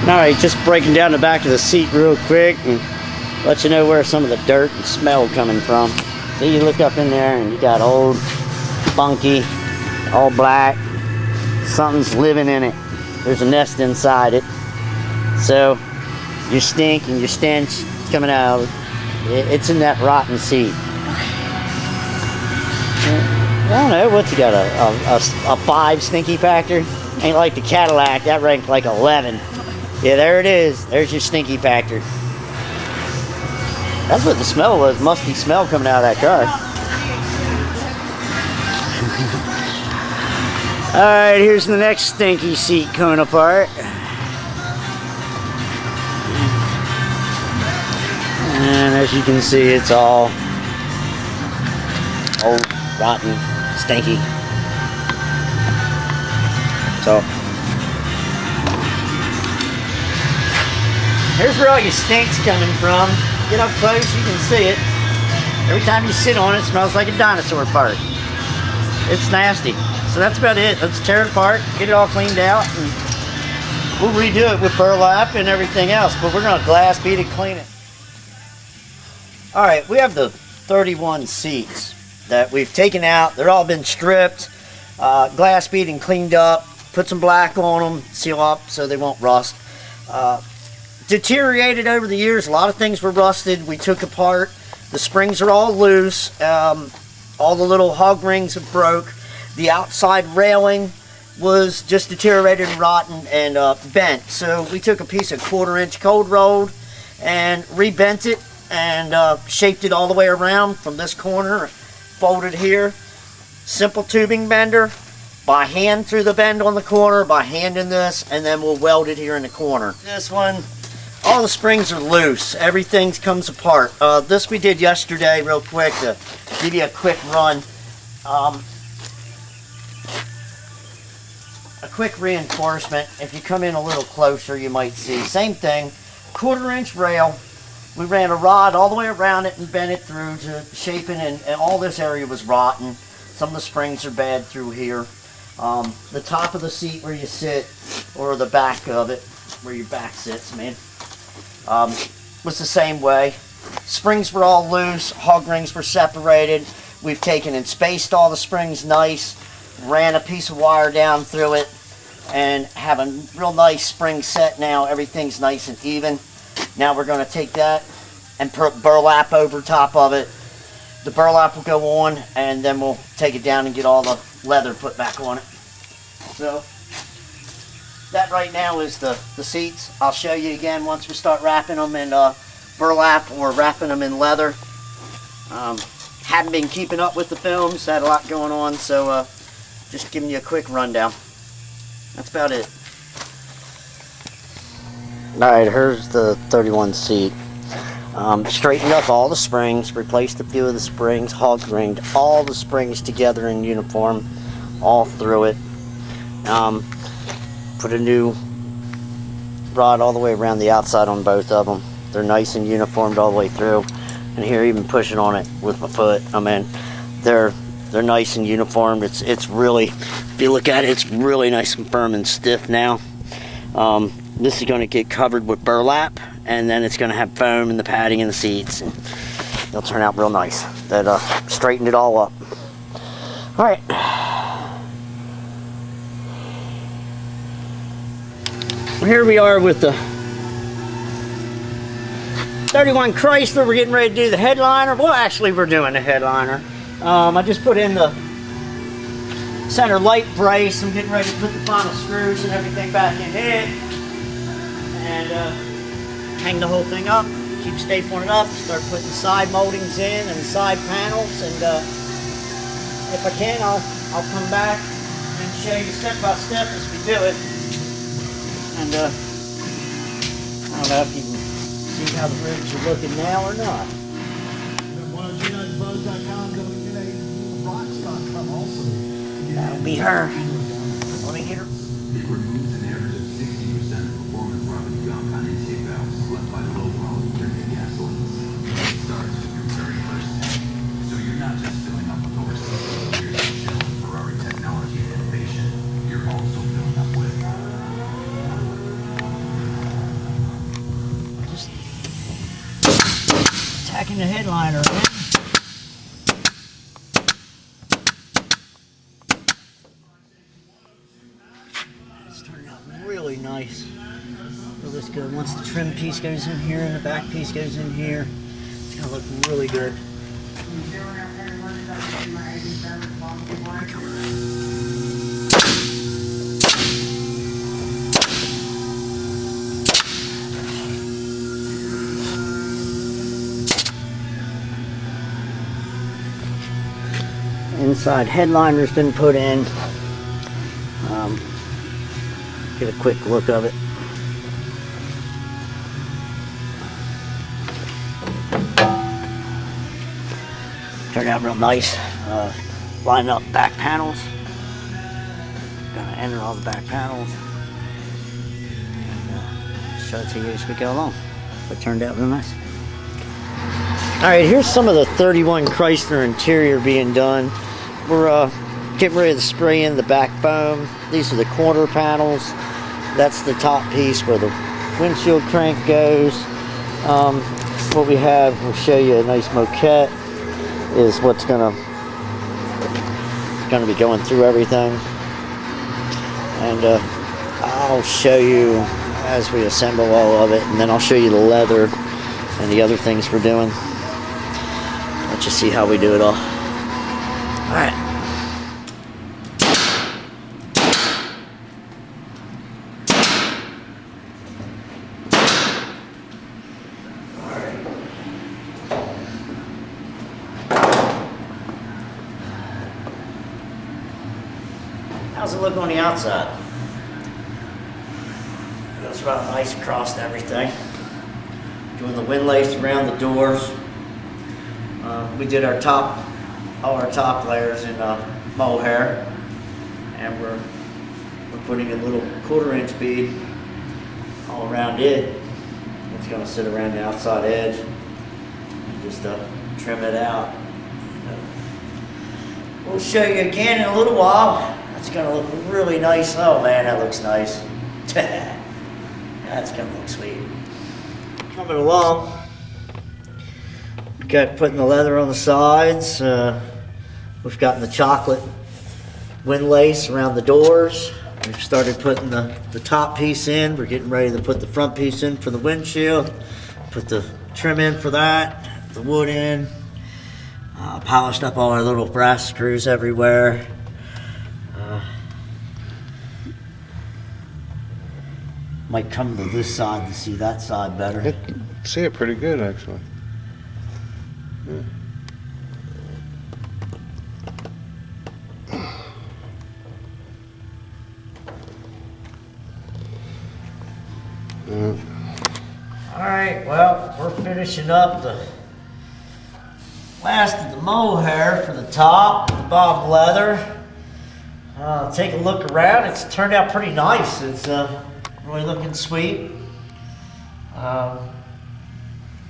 Alright, just breaking down the back of the seat real quick and let you know where some of the dirt and smell coming from. So you look up in there and you got old, funky, all black. Something's living in it. There's a nest inside it. So your stink and your stench is coming out. It's in that rotten seat. I don't know, what's he got, a 5 stinky factor? Ain't like the Cadillac, that ranked like 11. Yeah, there it is. There's your stinky factor. That's what the smell was, musty smell coming out of that car. Alright, here's the next stinky seat coming apart. And as you can see, it's all old, rotten, stinky. So here's where all your stink's coming from. Get up close, you can see it. Every time you sit on it, it smells like a dinosaur park. It's nasty. So that's about it. Let's tear it apart, get it all cleaned out, and we'll redo it with burlap and everything else, but we're gonna glass bead it, clean it. All right, we have the 31 seats that we've taken out. They're all been stripped, glass bead and cleaned up, put some black on them, seal up so they won't rust. Deteriorated over the years. A lot of things were rusted. We took apart. The springs are all loose. All the little hog rings have broke. The outside railing was just deteriorated and rotten and bent. So we took a piece of 1/4 inch cold rolled and rebent it and shaped it all the way around from this corner, folded here. Simple tubing bender, by hand through the bend on the corner, by hand in this, and then we'll weld it here in the corner. This one, all the springs are loose. Everything comes apart. This we did yesterday real quick to give you a quick run. A quick reinforcement. If you come in a little closer, you might see. Same thing, 1/4 inch rail. We ran a rod all the way around it and bent it through to shaping, and all this area was rotten. Some of the springs are bad through here. The top of the seat where you sit, or the back of it, where your back sits, was the same way. Springs were all loose, hog rings were separated. We've taken and spaced all the springs nice, ran a piece of wire down through it, and have a real nice spring set now. Everything's nice and even. Now we're going to take that and put burlap over top of it. The burlap will go on, and then we'll take it down and get all the leather put back on it. So that right now is the seats. I'll show you again once we start wrapping them in burlap or wrapping them in leather. Hadn't been keeping up with the films, had a lot going on, so just giving you a quick rundown. That's about it. Alright, here's the 31 seat. Straightened up all the springs, replaced a few of the springs, hog ringed all the springs together in uniform, all through it. Put a new rod all the way around the outside on both of them. They're nice and uniformed all the way through. And here, even pushing on it with my foot, I mean, they're nice and uniformed. It's really, if you look at it, it's really nice and firm and stiff now. This is going to get covered with burlap, and then it's going to have foam in the padding in the seats, and they'll turn out real nice. That straightened it all up. All right. Here we are with the 31 Chrysler. We're getting ready to do the headliner. Well, actually, we're doing the headliner. I just put in the center light brace. I'm getting ready to put the final screws and everything back in it. And hang the whole thing up. Keep stapling it up. Start putting side moldings in and side panels. And if I can, I'll come back and show you step by step as we do it. And I don't know if you can see how the ribs are looking now or not. That'll be her. Let me get her. It removes an average of 60% of performance driving junk on intake valves left by low-flow drinking gasolines. It starts with your very first tank, so you're not just filling up with overseas years of Shell and Ferrari technology and innovation. You're also filling up with locking the headliner in. It's turning out really nice. Well, this good. Once the trim piece goes in here and the back piece goes in here, it's gonna look really good. Inside headliner's been put in. Get a quick look of it. Turned out real nice. Line up back panels. Gonna enter all the back panels. And, show it to you as we go along. But it turned out real nice. Alright, here's some of the 31 Chrysler interior being done. We're getting ready to spray in the back foam. These are the corner panels. That's the top piece where the windshield crank goes. What we have, we'll show you a nice moquette, is what's gonna be going through everything. And I'll show you as we assemble all of it, and then I'll show you the leather and the other things we're doing. Let you see how we do it all. Alright. How's it look on the outside? Goes about nice across everything. Doing the windlace around the doors. We did all our top layers in Mohair, and we're putting a little 1/4-inch bead all around it. It's going to sit around the outside edge and just trim it out. We'll show you again in a little while. It's going to look really nice. Oh man, that looks nice. That's going to look sweet. Coming along. Got putting the leather on the sides. We've gotten the chocolate windlace around the doors. We've started putting the top piece in. We're getting ready to put the front piece in for the windshield. Put the trim in for that. The wood in. Polished up all our little brass screws everywhere. Might come to this side to see that side better. I can see it pretty good, actually. Yeah. Alright, well, we're finishing up the last of the mohair for the top, the bob leather. Take a look around. It's turned out pretty nice. It's really looking sweet. I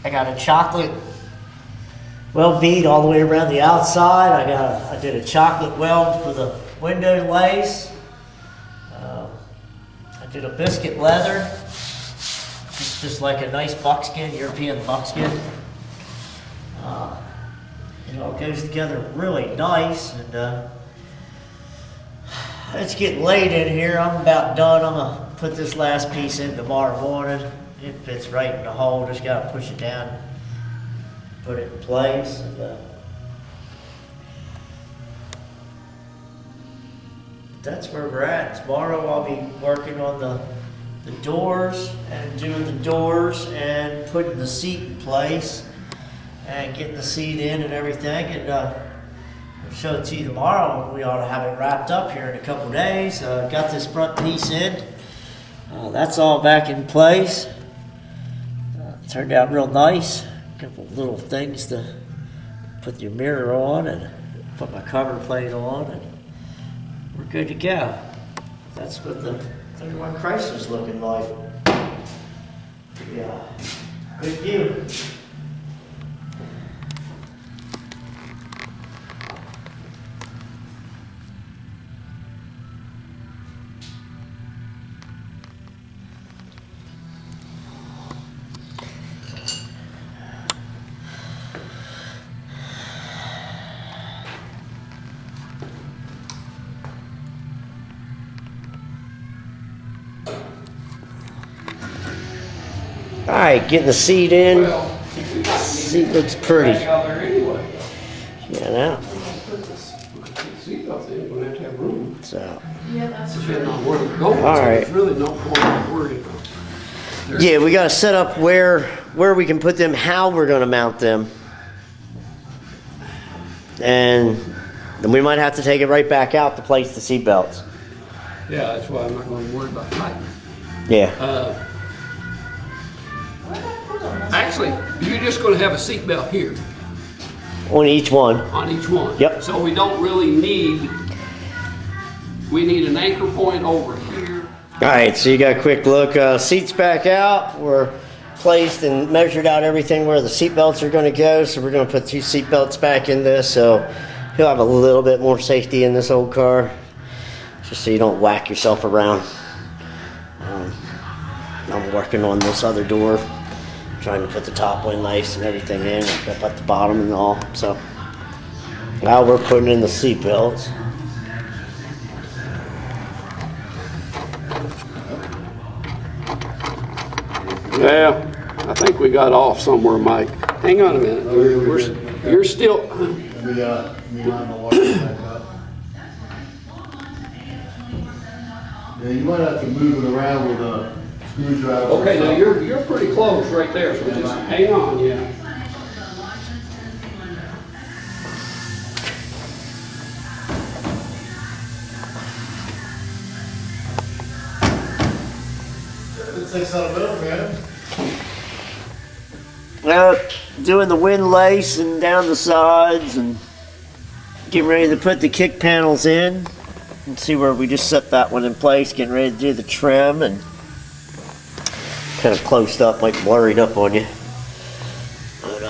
got a chocolate weld bead all the way around the outside. I did a chocolate weld for the window lace. I did a biscuit leather. It's just like a nice buckskin, European buckskin. It all goes together really nice, and it's getting late in here. I'm about done. I'm gonna put this last piece in tomorrow morning. It fits right in the hole. Just gotta push it down, put it in place. And, that's where we're at. Tomorrow I'll be working on the doors and doing the doors and putting the seat in place and getting the seat in and everything. And I'll show it to you tomorrow. We ought to have it wrapped up here in a couple days. Got this front piece in. That's all back in place. Turned out real nice. A couple little things to put your mirror on and put my cover plate on, and we're good to go. That's what the 31 Chrysler's looking like. Yeah, good view. Alright, getting the seat in. Well, we got Seat looks pretty. back out there anyway. Yeah, now. Put the seatbelt in, we're gonna have to have room. So, Depending on where we're going, All so right. there's really no point in worrying about. yeah, we gotta set up where we can put them, how we're gonna mount them. And then we might have to take it right back out to place the seat belts. Yeah, that's why I'm not gonna worry about height. Yeah. Actually, you're just gonna have a seatbelt here On each one. on each one. Yep. So we don't really need, we need an anchor point over here. Alright, so you got a quick look. Seats back out. We're placed and measured out everything where the seat belts are going to go. So we're going to put 2 seat belts back in this. So you'll have a little bit more safety in this old car. Just so you don't whack yourself around. I'm working on this other door. Trying to put the top one nice and everything in. Up at the bottom and all. So now we're putting in the seat belts. Yeah, I think we got off somewhere, Mike. Hang on a minute. You're still, We line the water back up. Yeah, you might have to move it around with a screwdriver. okay, now you're pretty close right there, so just hang on, yeah. It takes out a minute, man. Doing the wind lace and down the sides and getting ready to put the kick panels in. And see where we just set that one in place, getting ready to do the trim and kind of closed up, like blurred up on you. But,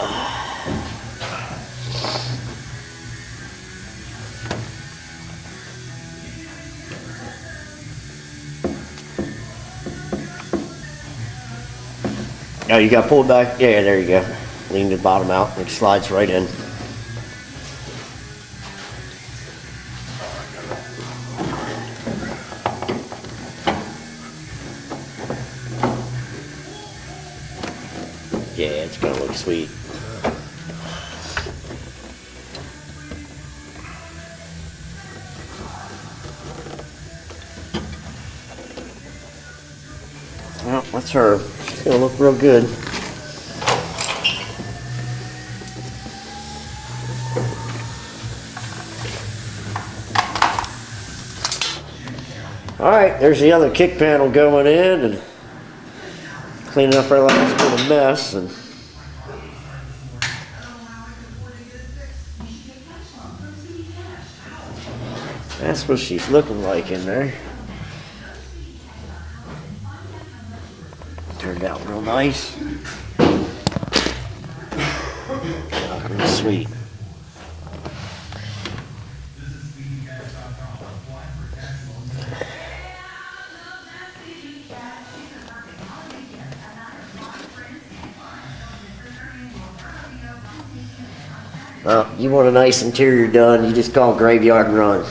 oh, you got pulled back? Yeah, there you go. Lean the bottom out and it slides right in. Yeah, it's gonna look sweet. Well, that's her. She's gonna look real good. Alright, there's the other kick panel going in and cleaning up our last bit of mess. And that's what she's looking like in there. Turned out real nice. Real sweet. Well, you want a nice interior done, you just call Graveyard and Run.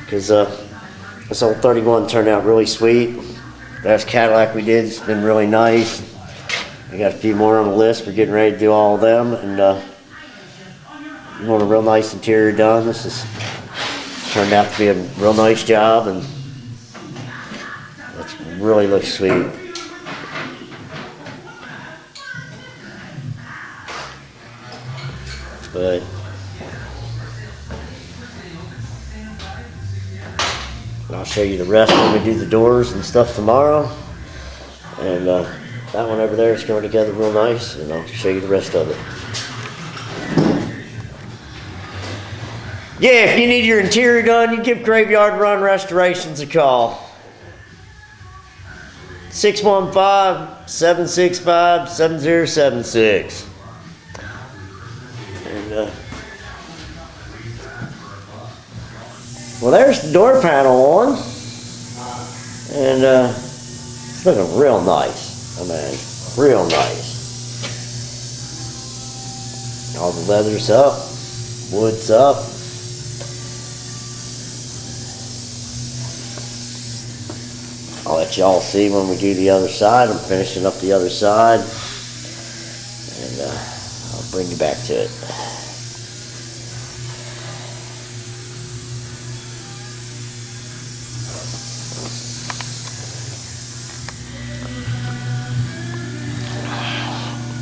Because this old 31 turned out really sweet. Last Cadillac we did has been really nice. We got a few more on the list. We're getting ready to do all of them. And you want a real nice interior done. This has turned out to be a real nice job. And it really looks sweet. But I'll show you the rest when we do the doors and stuff tomorrow. And that one over there is going together real nice, and I'll show you the rest of it. Yeah, if you need your interior done, you give Graveyard Run Restorations a call. 615-765-7076. And well, there's the door panel on, and it's looking real nice. I mean, real nice. All the leather's up, wood's up. I'll let y'all see when we do the other side. I'm finishing up the other side, and I'll bring you back to it.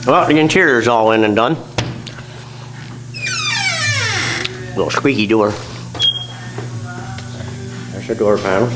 Well, the interior's all in and done. Little squeaky door. There's the door panels.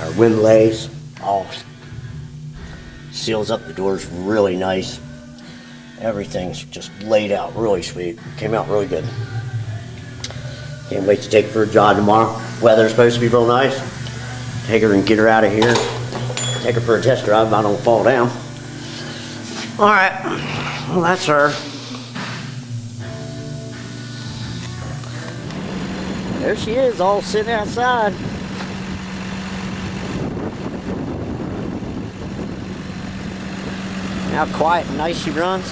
Our wind lays all seals up. The door's really nice. Everything's just laid out really sweet. Came out really good. Can't wait to take her for a jog tomorrow. Weather's supposed to be real nice. Take her and get her out of here. Take her for a test drive if I don't fall down. All right, well, that's her. There she is, all sitting outside. How quiet and nice she runs.